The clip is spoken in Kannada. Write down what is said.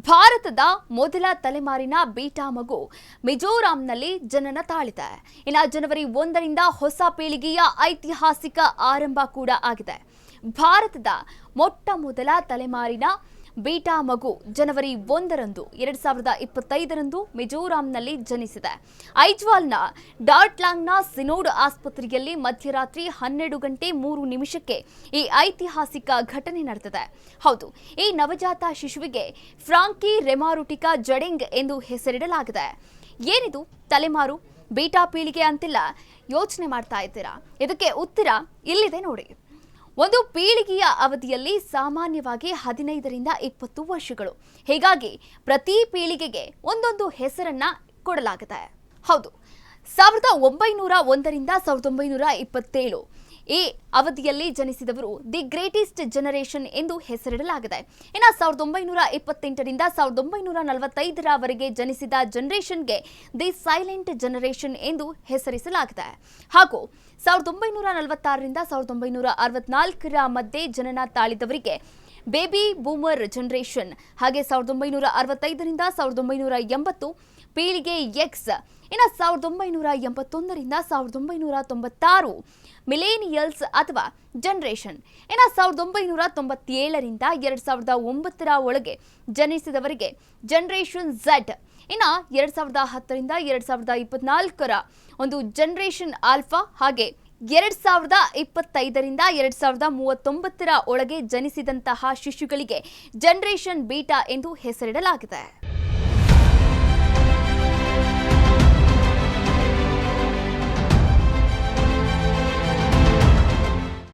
ಭಾರತದ ಮೊದಲ ತಲೆಮಾರಿನ ಬೀಟಾ ಮಗು ಮಿಜೋರಾಂನಲ್ಲಿ ಜನನ ತಾಳಿದೆ. ಇನ್ನು ಜನವರಿ 1ರಿಂದ ಹೊಸ ಪೀಳಿಗೆಯ ಐತಿಹಾಸಿಕ ಆರಂಭ ಕೂಡ ಆಗಿದೆ. ಭಾರತದ ಮೊಟ್ಟ ಮೊದಲ ತಲೆಮಾರಿನ ಬೀಟಾ ಮಗು ಜನವರಿ 1ರಂದು 2025ರಂದು ಮಿಜೋರಾಂನಲ್ಲಿ ಜನಿಸಿದೆ. ಐಜ್ವಾಲ್ನ ಡಾಟ್ಲಾಂಗ್ನ ಸಿನೋಡ್ ಆಸ್ಪತ್ರೆಯಲ್ಲಿ ಮಧ್ಯರಾತ್ರಿ 12:03 ಈ ಐತಿಹಾಸಿಕ ಘಟನೆ ನಡೆದಿದೆ. ಹೌದು, ಈ ನವಜಾತ ಶಿಶುವಿಗೆ ಫ್ರಾಂಕಿ ರೆಮಾರುಟಿಕಾ ಜಡೆಂಗ್ ಎಂದು ಹೆಸರಿಡಲಾಗಿದೆ. ಏನಿದು ತಲೆಮಾರು ಬೀಟಾ ಪೀಳಿಗೆ ಅಂತೆಲ್ಲ ಯೋಚನೆ ಮಾಡ್ತಾ ಇದ್ದೀರಾ? ಇದಕ್ಕೆ ಉತ್ತರ ಇಲ್ಲಿದೆ ನೋಡಿ. ಒಂದು ಪೀಳಿಗೆಯ ಅವಧಿಯಲ್ಲಿ ಸಾಮಾನ್ಯವಾಗಿ 15ರಿಂದ 20 ವರ್ಷಗಳು. ಹೀಗಾಗಿ ಪ್ರತಿ ಪೀಳಿಗೆಗೆ ಒಂದೊಂದು ಹೆಸರನ್ನ ಕೊಡಲಾಗಿದೆ. ಹೌದು, 1901ರಿಂದ 1927 ಈ ಅವಧಿಯಲ್ಲಿ ಜನಿಸಿದವರು ದಿ ಗ್ರೇಟೆಸ್ಟ್ ಜನರೇಷನ್ ಎಂದು ಹೆಸರಿಡಲಾಗಿದೆ. ಇನ್ನು 1928ರಿಂದ 1945ರವರೆಗೆ ಜನಿಸಿದ ಜನರೇಷನ್ಗೆ ದಿ ಸೈಲೆಂಟ್ ಜನರೇಷನ್ ಎಂದು ಹೆಸರಿಸಲಾಗಿದೆ. ಹಾಗೂ 1946ರಿಂದ 1964ರ ಮಧ್ಯೆ ಜನನ ತಾಳಿದವರಿಗೆ ಬೇಬಿ ಬೂಮರ್ ಜನರೇಷನ್, ಹಾಗೆ 1965ರಿಂದ 1980 ಪೀಳಿಗೆ ಎಕ್ಸ್, ಇನ್ನು 1981ರಿಂದ 1996 ಮಿಲೇನಿಯಲ್ಸ್ ಅಥವಾ ಜನರೇಷನ್, ಇನ್ನು 1997ರಿಂದ 2009ರ ಒಳಗೆ ಜನಿಸಿದವರಿಗೆ ಜನರೇಷನ್ ಝೆಡ್, ಇನ್ನು 2010ರಿಂದ 2024ರ ಒಂದು ಜನರೇಷನ್ ಆಲ್ಫಾ, ಹಾಗೆ 2025ರಿಂದ 2039ರ ಒಳಗೆ ಜನಿಸಿದಂತಹ ಶಿಶುಗಳಿಗೆ ಜನರೇಷನ್ ಬೀಟಾ ಎಂದು ಹೆಸರಿಡಲಾಗಿದೆ.